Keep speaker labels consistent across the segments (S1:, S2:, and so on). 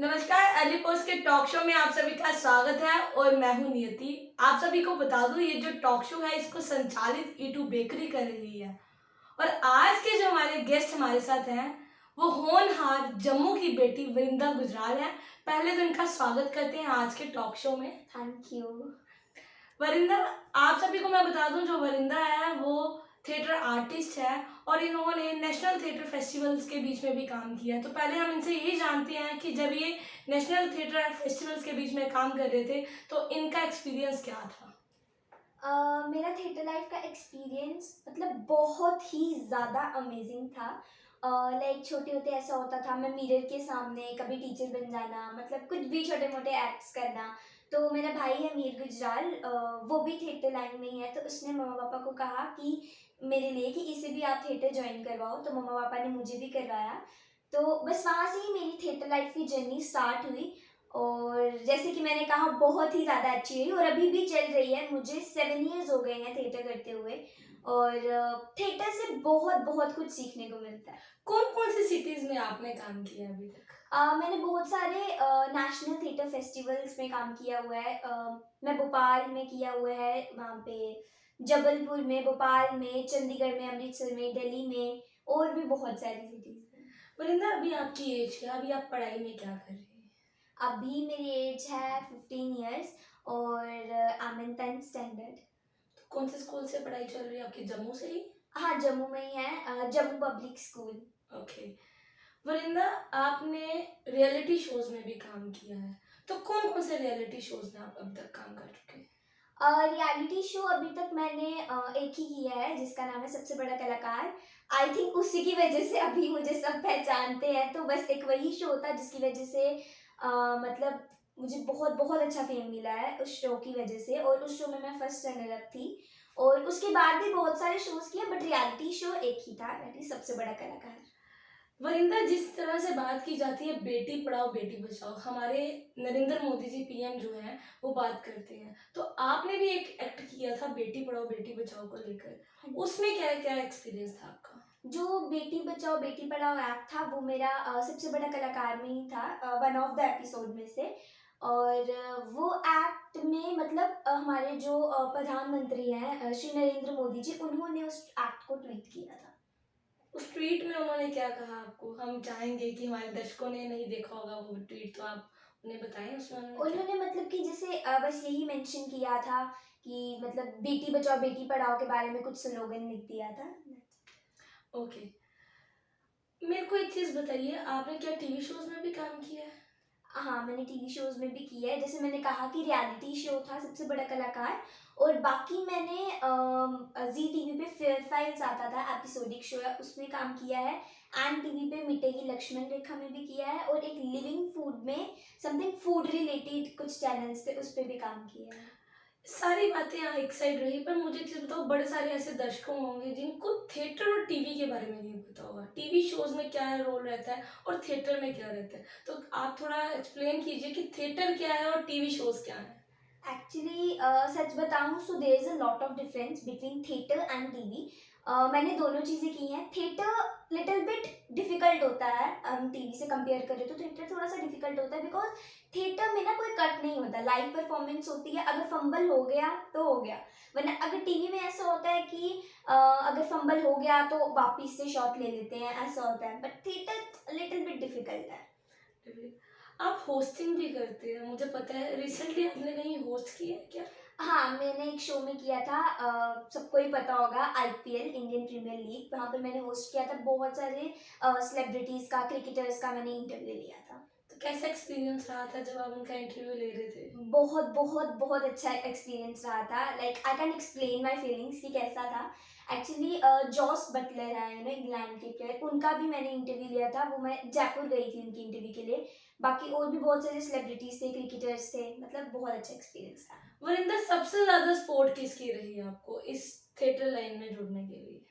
S1: नमस्कार, early post के talk show में आप सभी का स्वागत है और मैं हूं नियति। आप सभी को बता दूं, ये जो टॉक शो है इसको संचालित ईटू बेकरी कर रही है। और आज के जो हमारे गेस्ट हमारे साथ हैं वो होनहार जम्मू की बेटी वरिंदा गुजराल है। पहले तो इनका स्वागत करते हैं आज के टॉक शो में।
S2: Thank you.
S1: वरिंदा, आप सभी को मैं बता दूं, जो वरिंदा है वो थिएटर आर्टिस्ट है और इन्होंने नेशनल थिएटर फेस्टिवल्स के बीच में भी काम किया है। तो पहले हम इनसे यही जानते हैं कि जब ये नेशनल थिएटर फेस्टिवल्स के बीच में काम कर रहे थे तो इनका एक्सपीरियंस क्या था।
S2: मेरा थिएटर लाइफ का एक्सपीरियंस मतलब बहुत ही ज़्यादा अमेजिंग था। लाइक छोटे होते ऐसा होता था, मैं मिरर के सामने कभी टीचर बन जाना, मतलब कुछ भी छोटे मोटे एक्ट्स करना। तो मेरा भाई है मीर गुजराल, वो भी थिएटर लाइन में ही है। तो उसने मम्मा पापा को कहा कि मेरे लिए कि इसे भी आप थिएटर ज्वाइन करवाओ, तो मम्मा पापा ने मुझे भी करवाया। तो बस वहाँ से ही मेरी थिएटर लाइफ की जर्नी स्टार्ट हुई। और जैसे कि मैंने कहा, बहुत ही ज़्यादा अच्छी हुई और अभी भी चल रही है। मुझे 7 years हो गए हैं थिएटर करते हुए। और थिएटर से बहुत बहुत कुछ सीखने को मिलता है।
S1: कौन कौन सी सिटीज में आपने काम किया अभी तक।
S2: मैंने बहुत सारे नेशनल थिएटर फेस्टिवल्स में काम किया हुआ है। मैं भोपाल में किया हुआ है, वहाँ पे जबलपुर में, भोपाल में, चंडीगढ़ में, अमृतसर में, दिल्ली में, और भी बहुत सारी सिटीज़ में।
S1: वरिंदा, अभी आपकी एज क्या, अभी आप पढ़ाई में क्या कर रही हैं।
S2: अभी मेरी एज है 15 years और I am in 10th standard.
S1: तो कौन से स्कूल से पढ़ाई चल रही है आपकी, जम्मू से ही।
S2: हाँ, जम्मू में ही है, Jammu public school.
S1: Okay. Varinda, आपने रियलिटी शोज में भी काम किया है, तो कौन कौन से रियलिटी शोज में आप अब तक काम कर चुके हैं।
S2: रियलिटी शो अभी तक मैंने एक ही किया है, जिसका नाम है सबसे बड़ा कलाकार। आई थिंक उसी की वजह से अभी मुझे सब पहचानते हैं। तो बस एक वही शो था जिसकी वजह से मतलब मुझे बहुत बहुत अच्छा फेम मिला है उस शो की वजह से। और उस शो में मैं फर्स्ट रनर अप थी। और उसके बाद भी बहुत सारे शोज किए, बट रियलिटी शो एक ही था, दैट इज सबसे बड़ा कलाकार।
S1: वरिंदा, जिस तरह से बात की जाती है बेटी पढ़ाओ बेटी बचाओ, हमारे नरेंद्र मोदी जी पीएम जो हैं वो बात करते हैं, तो आपने भी एक एक्ट किया था बेटी पढ़ाओ बेटी बचाओ को लेकर, उसमें क्या क्या एक्सपीरियंस था आपका।
S2: जो बेटी बचाओ बेटी पढ़ाओ एक्ट था, वो मेरा सबसे बड़ा कलाकार में ही था, वन ऑफ द एपिसोड में से। और वो एक्ट में मतलब हमारे जो प्रधानमंत्री हैं, श्री नरेंद्र मोदी जी, उन्होंने उस एक्ट को ट्वीट किया था।
S1: उस ट्वीट में उन्होंने क्या कहा आपको, हम चाहेंगे कि हमारे दर्शकों ने नहीं देखा होगा वो ट्वीट, तो आप उन्हें बताएं उसमें
S2: उन्होंने मतलब कि जैसे बस यही मेंशन किया था कि मतलब बेटी बचाओ बेटी पढ़ाओ के बारे में कुछ स्लोगन लिख दिया था।
S1: ओके। मेरे को एक चीज बताइए, आपने क्या टीवी शोज में भी काम किया है।
S2: हाँ, मैंने टीवी शोज में भी किया है। जैसे मैंने कहा कि रियलिटी शो था सबसे बड़ा कलाकार। और बाकी मैंने जी टीवी पे फेयर फाइल्स आता था, एपिसोडिक शो है, उसमें काम किया है। एंड टीवी पे मिटेगी लक्ष्मण रेखा में भी किया है। और एक लिविंग फूड में समथिंग फूड रिलेटेड कुछ चैनल्स थे, उस पर भी काम किया है।
S1: सारी बातें यहाँ एक साइड रही, पर मुझे एक चीज बताओ, बड़े सारे ऐसे दर्शक होंगे जिनको थिएटर और टीवी के बारे में नहीं पता होगा, टीवी शोज में क्या रोल रहता है और थिएटर में क्या रहता है, तो आप थोड़ा एक्सप्लेन कीजिए कि थिएटर क्या है और टीवी शोज क्या है।
S2: एक्चुअली सच बताऊं, so there is a lot of difference between theatre and TV. मैंने दोनों चीज़ें की हैं। थिएटर लिटिल बिट डिफिकल्ट होता है, हम टीवी से कंपेयर करें तो थिएटर थोड़ा सा डिफिकल्ट होता है, बिकॉज थिएटर में ना कोई कट नहीं होता, लाइव परफॉर्मेंस होती है। अगर फंबल हो गया तो हो गया, वरना अगर टीवी में ऐसा होता है कि अगर फंबल हो गया तो वापिस से शॉट ले लेते हैं, ऐसा होता है। But theatre little bit difficult है।
S1: आप होस्टिंग भी करते हैं, मुझे पता है, रिसेंटली आपने कहीं होस्ट किया है क्या।
S2: हाँ, मैंने एक शो में किया था, सबको ही पता होगा, आईपीएल, इंडियन प्रीमियर लीग। वहाँ पर मैंने होस्ट किया था। बहुत सारे सेलिब्रिटीज का, क्रिकेटर्स का मैंने इंटरव्यू लिया था।
S1: तो कैसा एक्सपीरियंस रहा था जब आप उनका इंटरव्यू ले रहे थे।
S2: बहुत बहुत बहुत अच्छा एक्सपीरियंस रहा था। Like I can explain my feelings कि कैसा था। एक्चुअली जॉस बटलर है ना, इंग्लैंड के प्लेयर, उनका भी मैंने इंटरव्यू लिया था। वो मैं जयपुर गई थी उनकी इंटरव्यू के लिए। बाकी और भी बहुत सारे सेलिब्रिटीज थे, क्रिकेटर्स थे, मतलब बहुत अच्छा एक्सपीरियंस था।
S1: वरिंदर, सबसे ज्यादा सपोर्ट किसकी रही है आपको इस थिएटर लाइन में जुड़ने के लिए।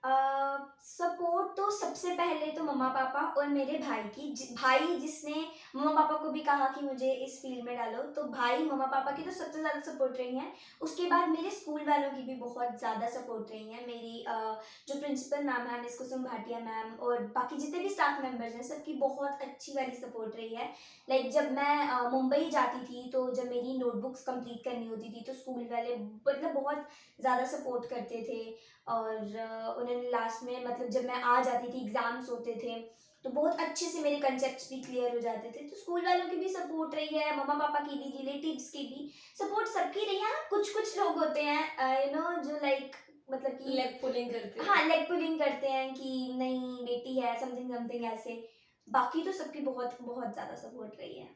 S2: सपोर्ट तो सबसे पहले तो मम्मा पापा और मेरे भाई की भाई जिसने मम्मा पापा को भी कहा कि मुझे इस फील्ड में डालो, तो भाई मम्मा पापा की तो सबसे ज़्यादा सपोर्ट रही है। उसके बाद मेरे स्कूल वालों की भी बहुत ज़्यादा सपोर्ट रही है। मेरी जो प्रिंसिपल मैम है मिस कुसुम भाटिया मैम और बाकी जितने भी स्टाफ मेंबर्स हैं सबकी बहुत अच्छी वाली सपोर्ट रही है। लाइक जब मैं मुंबई जाती थी तो जब मेरी नोटबुक्स कंप्लीट करनी होती थी तो स्कूल वाले मतलब बहुत ज़्यादा सपोर्ट करते थे। और उन्होंने लास्ट में मतलब जब मैं आ जाती थी एग्ज़ाम्स होते थे तो बहुत अच्छे से मेरे कंसेप्ट्स भी क्लियर हो जाते थे। तो स्कूल वालों की भी सपोर्ट रही है, मम्मा पापा की भी, रिलेटिव्स की भी सपोर्ट सबकी रही है। हाँ, कुछ कुछ लोग होते हैं जो लाइक मतलब कि
S1: लेग पुलिंग करते हैं।
S2: हाँ लेग पुलिंग करते हैं कि नहीं बेटी है समथिंग समथिंग ऐसे। बाकी तो सबकी बहुत बहुत ज़्यादा सपोर्ट रही है।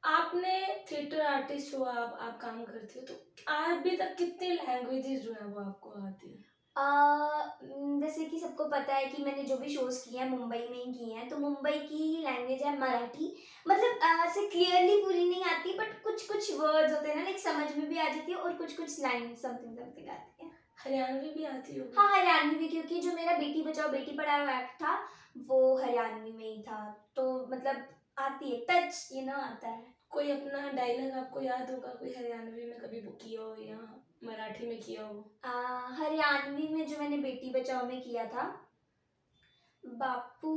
S1: आपने थिएटर आर्टिस्ट हो, आप काम करते हो, तो अभी तक कितने लैंग्वेजेस जो है वो आपको आती है?
S2: जैसे कि सबको पता है कि मैंने जो भी शोज़ किए हैं मुंबई में ही किए हैं, तो मुंबई की लैंग्वेज है मराठी। मतलब ऐसे क्लियरली पूरी नहीं आती बट कुछ कुछ वर्ड्स होते हैं ना लाइक समझ में भी आ जाती है और कुछ कुछ लाइन समथिंग समथिंग आती है।
S1: हरियाणवी भी आती होगी?
S2: हाँ हरियाणवी भी, क्योंकि जो मेरा बेटी बचाओ बेटी पढ़ाओ एक्ट था वो हरियाणवी में ही था। तो मतलब आती है, टच आता है।
S1: कोई अपना डायलॉग आपको याद होगा, कोई हरियाणवी में कभी वो किया हो या मराठी में किया हो?
S2: हरियाणवी में जो मैंने बेटी बचाओ में किया था, बापू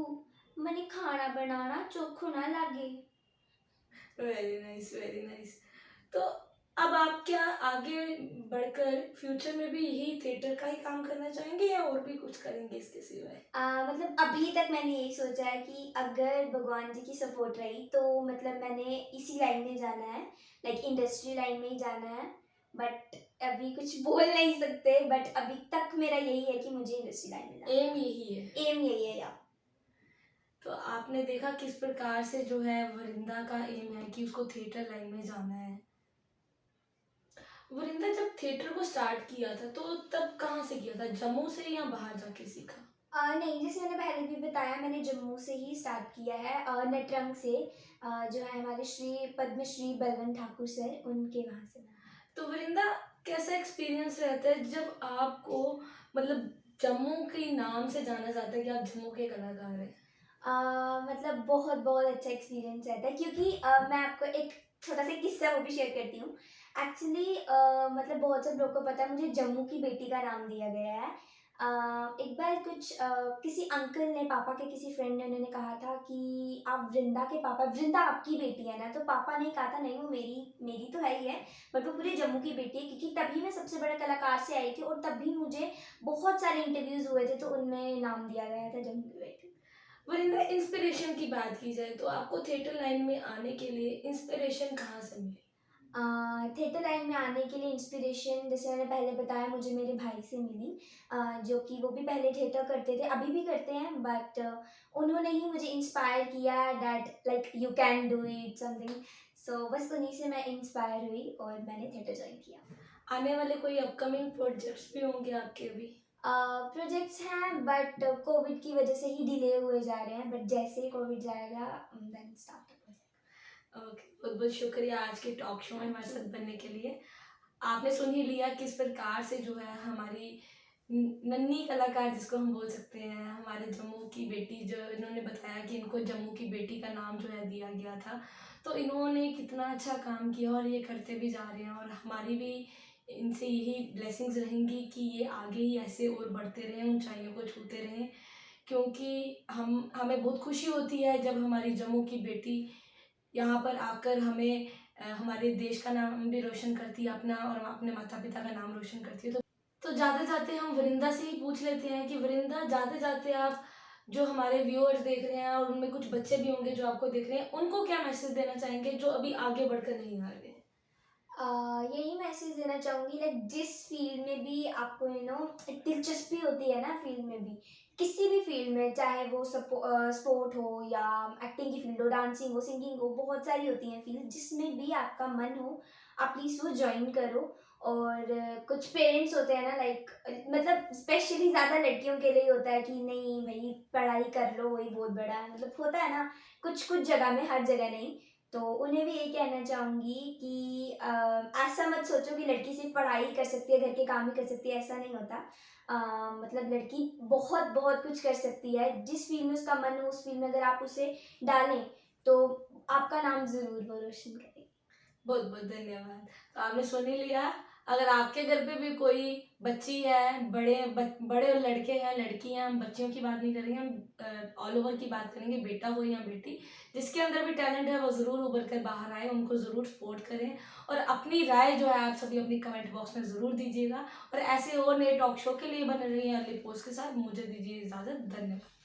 S2: मने खाना बनाना चोखो ना लागे।
S1: Very nice, very nice. तो अब आप क्या आगे बढ़कर फ्यूचर में भी यही थिएटर का ही काम करना चाहेंगे या और भी कुछ करेंगे इसके सिवाय?
S2: मतलब अभी तक मैंने यही सोचा है कि अगर भगवान जी की सपोर्ट रही तो मतलब मैंने इसी लाइन में जाना है, लाइक इंडस्ट्री लाइन में ही जाना है। बट अभी कुछ बोल नहीं सकते, बट अभी तक मेरा यही है कि मुझे इंडस्ट्री लाइन में जाना
S1: एम यही है।
S2: है। एम यही है या
S1: तो आपने देखा किस प्रकार से जो है वरिंदा का एम है कि उसको थिएटर लाइन में जाना है। वरिंदा जब थिएटर को स्टार्ट किया था तो तब कहाँ से किया था, जम्मू से या बाहर जाके सीखा?
S2: नहीं, जैसे मैंने पहले भी बताया मैंने जम्मू से ही स्टार्ट किया है, नटरंग से। जो है हमारे श्री पद्मश्री बलवंत ठाकुर सर, उनके वहाँ से मैंने।
S1: तो वरिंदा, कैसा एक्सपीरियंस रहता है जब आपको मतलब जम्मू के नाम से जाना जाता है कि आप जम्मू के कलाकार हैं?
S2: मतलब बहुत बहुत अच्छा एक्सपीरियंस रहता है, क्योंकि मैं आपको एक छोटा सा किस्सा वो भी शेयर करती हूँ। एक्चुअली मतलब बहुत से लोगों को पता है मुझे जम्मू की बेटी का नाम दिया गया है। एक बार कुछ किसी अंकल ने, पापा के किसी फ्रेंड ने, उन्होंने कहा था कि आप वृंदा के पापा, वृंदा आपकी बेटी है ना? तो पापा ने कहा था नहीं वो मेरी मेरी तो है ही है, बट वो पूरे जम्मू की बेटी है, क्योंकि तभी मैं सबसे बड़े कलाकार से आई थी और तभी मुझे बहुत सारे इंटरव्यूज़ हुए थे तो उनमें नाम दिया गया था जम्मू की बेटी।
S1: वरिंदा, इंस्पिरेशन की बात की जाए तो आपको थिएटर लाइन में आने के लिए इंस्पिरेशन कहाँ से मिली?
S2: थिएटर लाइन में आने के लिए इंस्पिरेशन जैसे मैंने पहले बताया मुझे मेरे भाई से मिली, जो कि वो भी पहले थिएटर करते थे, अभी भी करते हैं, बट उन्होंने ही मुझे इंस्पायर किया that like you can do it something. So बस उन्हीं से मैं इंस्पायर हुई और मैंने थिएटर ज्वाइन किया।
S1: आने वाले कोई अपकमिंग प्रोजेक्ट्स भी होंगे आपके अभी?
S2: प्रोजेक्ट्स हैं बट कोविड की वजह से ही डिले हुए जा रहे हैं, बट जैसे ही कोविड जाएगा देन स्टार्ट प्रोजेक्ट।
S1: ओके, बहुत बहुत शुक्रिया आज के टॉक शो में हमारे साथ बनने के लिए। आपने सुन ही लिया किस प्रकार से जो है हमारी नन्ही कलाकार जिसको हम बोल सकते हैं, हमारे जम्मू की बेटी, जो इन्होंने बताया कि इनको जम्मू की बेटी का नाम जो है दिया गया था, तो इन्होंने कितना अच्छा काम किया और ये करते भी जा रहे हैं। और हमारी भी इनसे यही ब्लेसिंग्स रहेंगी कि ये आगे ही ऐसे और बढ़ते रहें, ऊंचाइयों को छूते रहें, क्योंकि हमें बहुत खुशी होती है जब हमारी जम्मू की बेटी यहाँ पर आकर हमें हमारे देश का नाम भी रोशन करती है अपना, और अपने माता पिता का नाम रोशन करती है। तो जाते जाते हम वरिंदा से ही पूछ लेते हैं कि वरिंदा, जाते जाते आप जो हमारे व्यूअर्स देख रहे हैं और उनमें कुछ बच्चे भी होंगे जो आपको देख रहे हैं, उनको क्या मैसेज देना चाहेंगे जो अभी आगे बढ़कर नहीं आ रहे हैं?
S2: यही मैसेज देना चाहूँगी लाइक जिस फील्ड में भी आपको एक दिलचस्पी होती है ना, फील्ड में भी, किसी भी फील्ड में, चाहे वो स्पोर्ट हो या एक्टिंग की फील्ड हो, डांसिंग हो, सिंगिंग हो, बहुत सारी होती हैं फील्ड, जिसमें भी आपका मन हो आप प्लीज़ वो ज्वाइन करो। और कुछ पेरेंट्स होते हैं ना लाइक, मतलब स्पेशली ज़्यादा लड़कियों के लिए होता है कि नहीं भाई पढ़ाई कर लो वही बहुत बड़ा है, मतलब होता है ना कुछ कुछ जगह में, हर जगह नहीं। तो उन्हें भी यही कहना चाहूँगी कि ऐसा मत सोचो कि लड़की सिर्फ पढ़ाई ही कर सकती है, घर के काम ही कर सकती है, ऐसा नहीं होता। मतलब लड़की बहुत बहुत कुछ कर सकती है, जिस फील्ड में उसका मन हो उस फील्ड में अगर आप उसे डालें तो आपका नाम ज़रूर वो रोशन करेगी।
S1: बहुत बहुत धन्यवाद। तो आपने सुन ही लिया। अगर आपके घर पे भी कोई बच्ची है, बड़े लड़के हैं, लड़की हैं, हम बच्चियों की बात नहीं करेंगे, हम ऑल ओवर की बात करेंगे, बेटा हो या बेटी, जिसके अंदर भी टैलेंट है वो ज़रूर उभर कर बाहर आए, उनको ज़रूर सपोर्ट करें। और अपनी राय जो है आप सभी अपनी कमेंट बॉक्स में ज़रूर दीजिएगा। और ऐसे और नए टॉक शो के लिए बने रहिए अर्ली पोस्ट के साथ। मुझे दीजिए इजाज़त। धन्यवाद।